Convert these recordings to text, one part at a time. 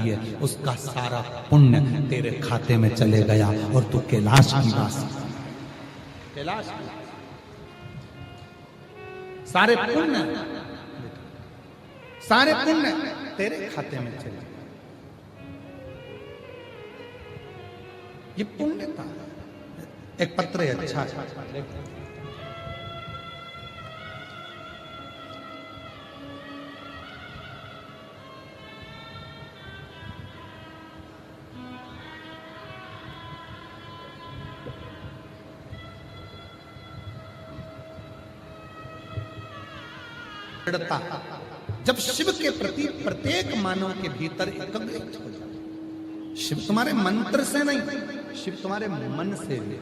दिए, उसका सारा पुण्य तेरे खाते में चले गया और तू कैलाश की वासी। कैलाश सारे पुण्य तेरे खाते में चले। ये पुण्य था। एक पत्र है, अच्छा जब शिव के प्रति प्रत्येक मानव के भीतर एकाग्रता हो जाए। शिव तुम्हारे मंत्र से नहीं, शिव तुम्हारे मन से भी।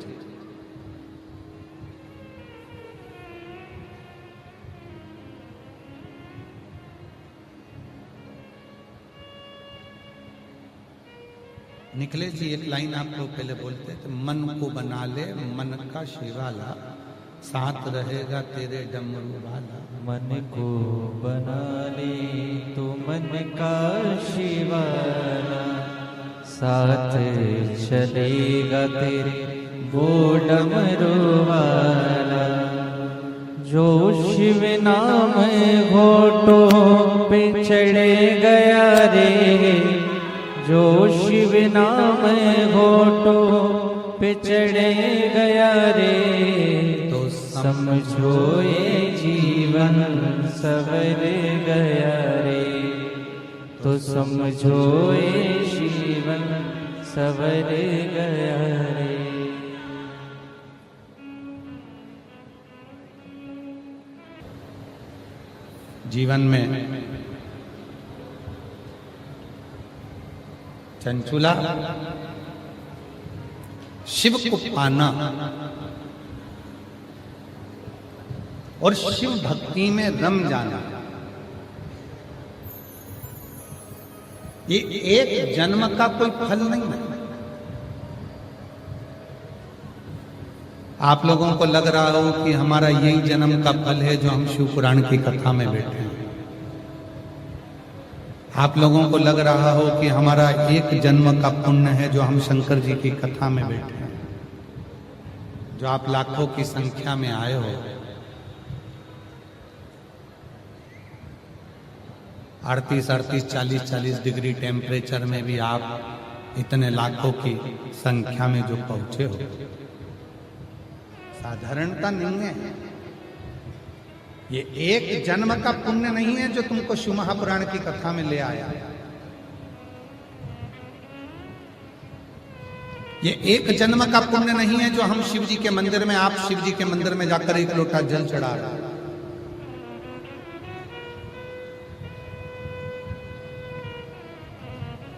निखिलेश जी एक लाइन आप लोग पहले बोलते थे, मन को बना ले मन का शिवाला, साथ रहेगा तेरे डमरू वाला। मन को बना ले तो मन का शिवाला, साथ चलेगा तेरे वो डमरू वाला। जो शिव नाम घोटों पे चढ़े गया रे, जो शिव नाम घोटों पे चढ़े गया रे, तो समझो ये जीवन सवर गया रे, तो समझो ये जीवन सवर गया रे। जीवन में चंचुला शिव को पाना और शिव भक्ति में रम जाना, ये एक जन्म का कोई फल नहीं है। आप लोगों को लग रहा हो कि हमारा यही जन्म का फल है जो हम शिव पुराण की कथा में बैठे हैं। आप लोगों को लग रहा हो कि हमारा एक जन्म का पुण्य है जो हम शंकर जी की कथा में बैठे हैं। जो आप लाखों की संख्या में आए हो, 38, 40 डिग्री टेम्परेचर में भी आप इतने लाखों की संख्या में जो पहुंचे हो, साधारणता नहीं है। ये एक जन्म का पुण्य नहीं है जो तुमको शिव महापुराण की कथा में ले आया। ये एक जन्म का पुण्य नहीं है जो हम शिव जी के मंदिर में, आप शिव जी के मंदिर में जाकर एक लोटा जल चढ़ा रहे हैं।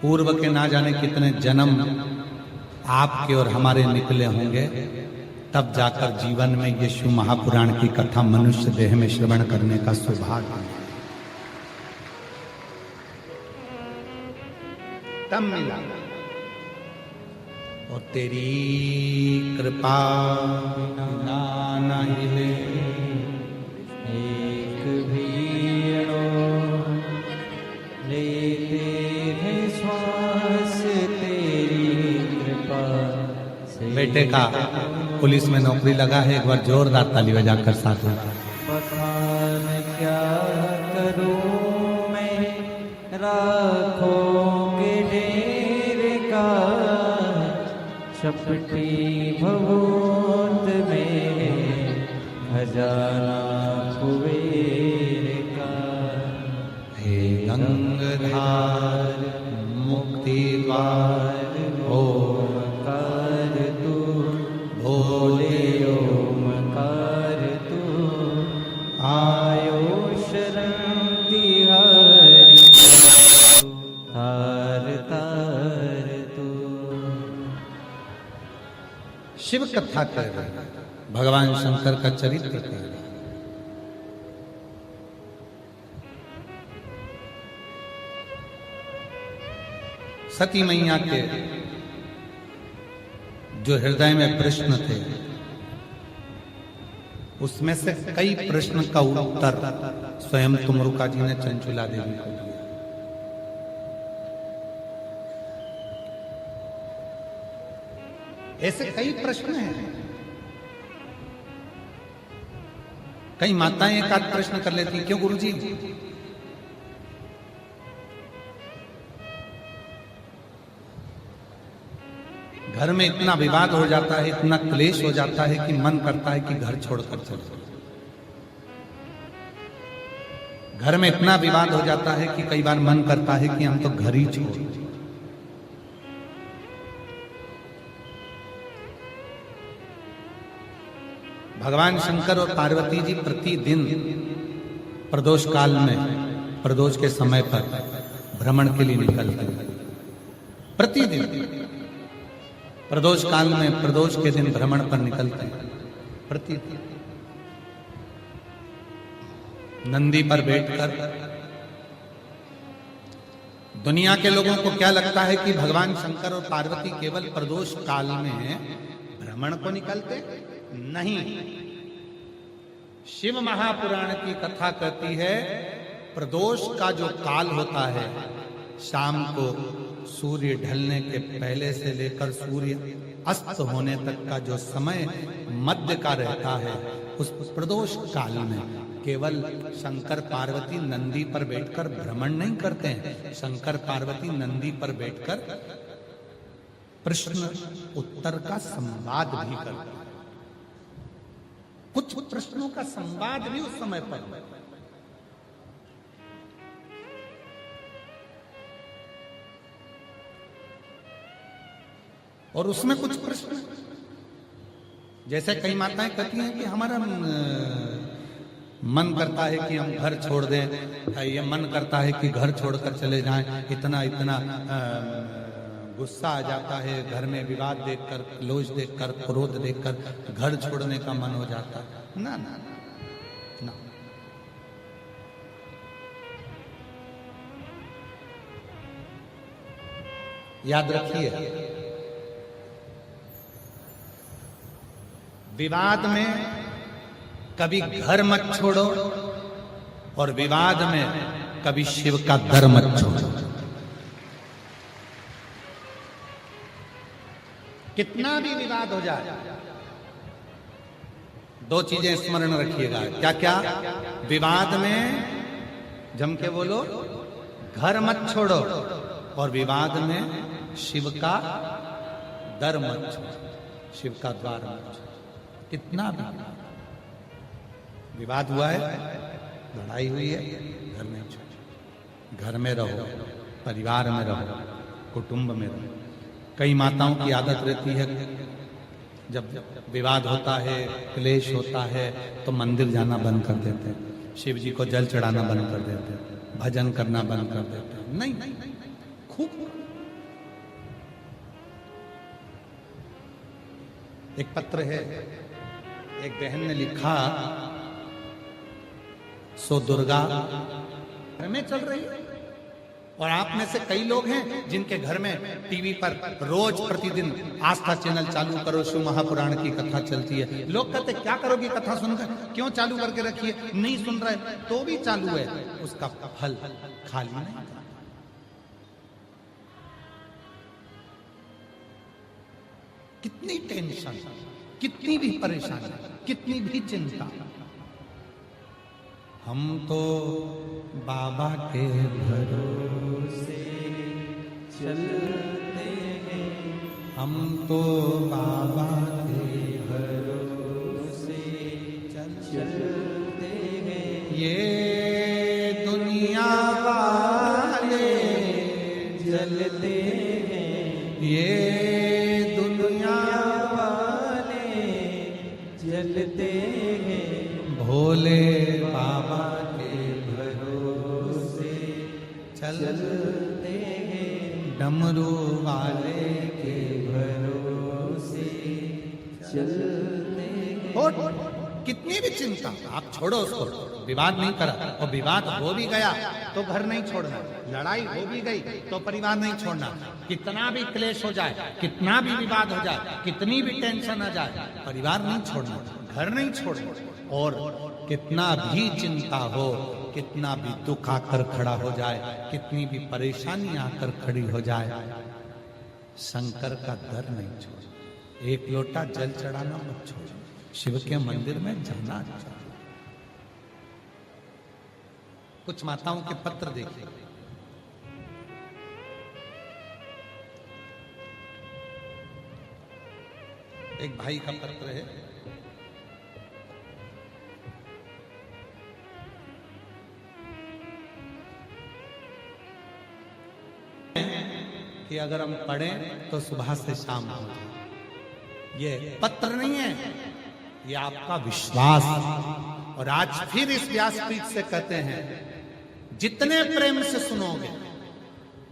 पूर्व के ना जाने कितने जन्म आपके और हमारे निकले होंगे, तब जाकर जीवन में ये शिव महापुराण की कथा मनुष्य देह में श्रवण करने का सौभाग्य तब मिला। और तेरी कृपा बिना न हिले एक भी अणु, लेते हैं श्वास तेरी कृपा से। बेटे का पुलिस में नौकरी लगा है, एक बार जोरदार ताली बजाकर साथ में। बखान क्या करूं मैं राखों के ढेर का, चपटी भभूत में खजाना कुबेर का। हे गंगाधार मुक्ति द्वार ओमकार तू, भोले ओमकार तू, आयो शरण तिहारी तार तार तू। शिव कथा कर रहे हैं, भगवान शंकर का चरित्र कर रहे हैं। सती मैया के जो हृदय में प्रश्न थे, उसमें से कई प्रश्न का उत्तर स्वयं तुमरुका जी ने चंचुला देवी को दिया। ऐसे कई प्रश्न हैं। कई माताएं एक आध प्रश्न कर लेती हैं, क्यों गुरुजी? घर में इतना विवाद हो जाता है, इतना क्लेश हो जाता है कि मन करता है कि घर छोड़कर चले। घर में इतना विवाद हो जाता है कि कई बार मन करता है कि हम तो घर ही छोड़। भगवान शंकर और पार्वती जी प्रतिदिन प्रदोष काल में, प्रदोष के समय पर भ्रमण के लिए निकलते हैं। प्रतिदिन प्रदोष काल में, प्रदोष के दिन भ्रमण पर निकलते हैं। प्रतिदिन नंदी पर बैठकर। दुनिया के लोगों को क्या लगता है कि भगवान शंकर और पार्वती केवल प्रदोष काल में भ्रमण को निकलते? नहीं। शिव महापुराण की कथा कहती है प्रदोष का जो काल होता है, शाम को सूर्य ढलने के पहले से लेकर सूर्य अस्त होने तक का जो समय मध्य का रहता है, उस प्रदोष काल में केवल शंकर पार्वती नंदी पर बैठकर भ्रमण नहीं करते हैं। शंकर पार्वती नंदी पर बैठकर प्रश्न उत्तर का संवाद भी करते हैं। कुछ प्रश्नों का संवाद भी उस समय पर। और उसमें कुछ प्रश्न, जैसे कई माताएं कहती हैं कि हमारा मन करता है कि हम घर छोड़ दें, ये मन करता है कि घर छोड़कर चले जाएं, इतना इतना गुस्सा आ जाता है, घर में विवाद देखकर, क्रोध देखकर, क्रोध देखकर घर छोड़ने का मन हो जाता है। ना ना ना, याद रखिए, विवाद में कभी घर मत छोड़ो और विवाद में कभी शिव का दर मत छोड़ो। कितना भी विवाद हो जाए, दो चीजें स्मरण रखिएगा। क्या क्या? विवाद में जम के बोलो, घर मत छोड़ो, और विवाद में शिव का दर मत छोड़ो, शिव का द्वार मत छोड़ो। कितना भी विवाद हुआ है, लड़ाई हुई है, घर नहीं छोड़ो। घर में रहो, परिवार में रहो, कुटुंब में रहो। कई माताओं की आदत रहती है, जब विवाद होता है, क्लेश होता है, तो मंदिर जाना बंद कर देते हैं, शिव जी को जल चढ़ाना बंद कर देते हैं, भजन करना बंद कर देते हैं। नहीं, खूब। एक पत्र है, एक बहन ने लिखा, सो दुर्गा घर में चल रही है, और आप में से कई लोग हैं जिनके घर में टीवी पर रोज प्रतिदिन आस्था चैनल चालू करो, शिव महापुराण की कथा चलती है। लोग कहते क्या करोगी कथा सुनकर, क्यों चालू करके रखिए, नहीं सुन रहे तो भी चालू है, उसका फल खाली नहीं। कितनी टेंशन, कितनी भी परेशानी, कितनी भी चिंता। हम तो बाबा के भरोसे चलते हैं, हम तो बाबा के भरोसे चलते हैं। ये दुनिया वाले जलते हैं, ये दुनिया वाले जलते हैं। भोले बाबा के भरोसे चलते हैं, डमरू वाले के भरोसे चलते हैं। कितनी भी चिंता, आप छोड़ो उसको, विवाद नहीं करा, और विवाद हो भी गया तो घर नहीं छोड़ना, लड़ाई हो भी गई तो परिवार नहीं छोड़ना। कितना भी क्लेश हो जाए, कितना भी विवाद हो जाए, कितनी भी टेंशन आ जाए, परिवार नहीं छोड़ना, घर नहीं छोड़ना। और कितना भी चिंता हो, कितना भी दुख आकर खड़ा हो जाए, कितनी भी परेशानी आकर खड़ी हो जाए, शंकर का दर नहीं छोड़। एक लोटा जल चढ़ाना मत छोड़ो, शिव के मंदिर में जाना चाहिए। कुछ माताओं के पत्र देखिए, एक भाई का पत्र है, कि अगर हम पढ़ें तो सुबह से शाम हो जाए। ये पत्र नहीं है, ये आपका विश्वास। और आज फिर इस व्यासपीठ से कहते हैं, जितने प्रेम से सुनोगे,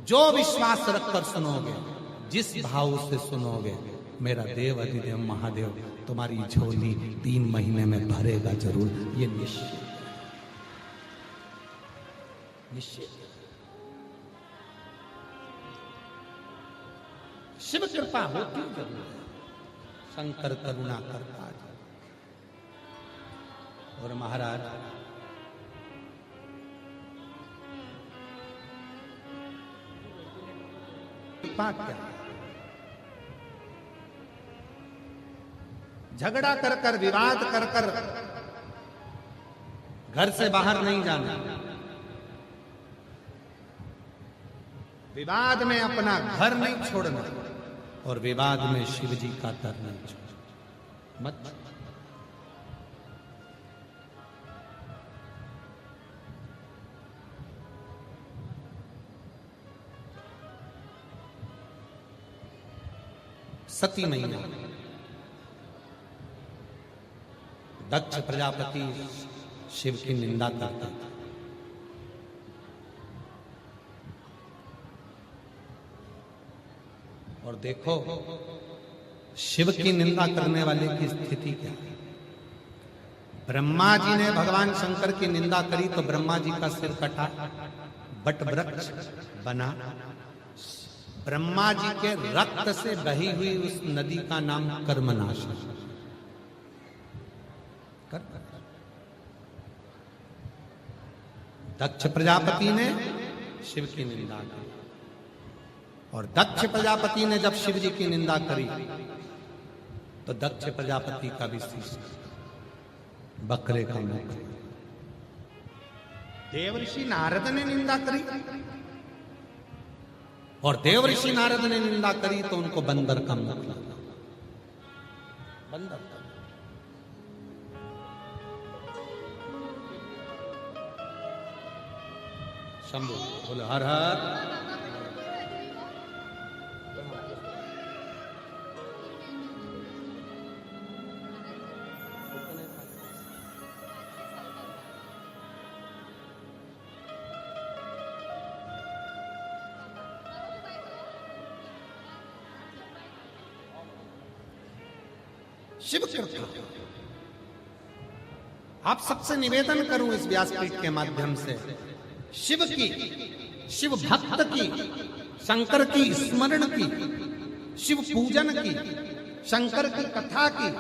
जो विश्वास रखकर सुनोगे, जिस भाव से सुनोगे, मेरा देव अधिदेव महादेव तुम्हारी झोली 3 महीने में भरेगा जरूर। ये निश्चित निश्चित। शिव कृपा होती जरूर है, शंकर करुणा करता है। और महाराज कृपा क्या, झगड़ा कर कर, विवाद कर कर घर से बाहर नहीं जाना, विवाद में अपना घर नहीं छोड़ना, और विवाद में शिव जी का दर नहीं छोड़ना मत। सती महीना दक्ष प्रजापति शिव की निंदा करता था। और देखो शिव की निंदा करने वाले की स्थिति क्या है। ब्रह्मा जी ने भगवान शंकर की निंदा करी तो ब्रह्मा जी का सिर कटा, बट वृक्ष बना। ब्रह्मा जी के रक्त से बही हुई उस नदी का नाम कर्मनाश। दक्ष प्रजापति ने शिव की निंदा की, और दक्ष प्रजापति ने जब शिव जी की निंदा करी तो दक्ष प्रजापति का भी शीश बकरे का मुख। देवऋषि नारद ने निंदा करी, और देवऋषि नारद ने निंदा करी तो उनको बंदर का मुख लगा। बंदर का शंभु बोले हर हर। शिव कृपा। आप सबसे निवेदन करूं इस व्यासपीठ के माध्यम से, शिव की, शिव भक्त की, शंकर की स्मरण की, शिव पूजन की, शंकर की कथा की,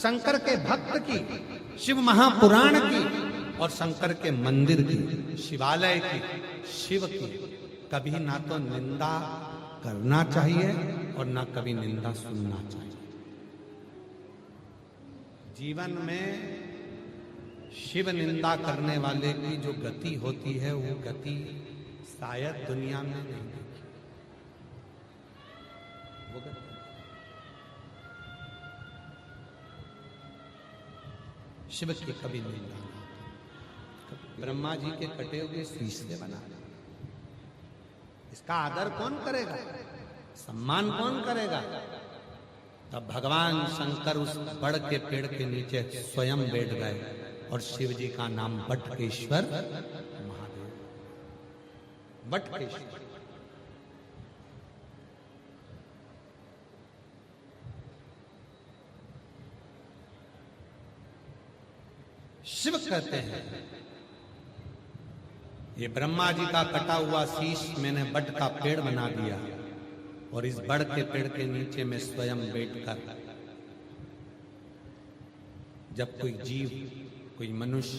शंकर के भक्त की, शिव महापुराण की, और शंकर के मंदिर की, शिवालय की, शिव की कभी ना तो निंदा करना चाहिए और ना कभी निंदा सुनना चाहिए। जीवन में शिव निंदा करने वाले की जो गति होती है वो गति शायद दुनिया में नहीं देखी। वो गति शिव की कभी निंदा। ब्रह्मा जी के कटे हुए शीश से बना, इसका आदर कौन करेगा, सम्मान कौन करेगा। तब भगवान शंकर उस बड़ के पेड़ के नीचे स्वयं बैठ गए और शिव जी का नाम बटकेश्वर महादेव। बटकेश्वर शिव कहते हैं, ये ब्रह्मा जी का कटा हुआ शीश मैंने बट का पेड़ बना दिया, और इस बड़ के पेड़ के नीचे में स्वयं बैठकर जब कोई जीव, कोई मनुष्य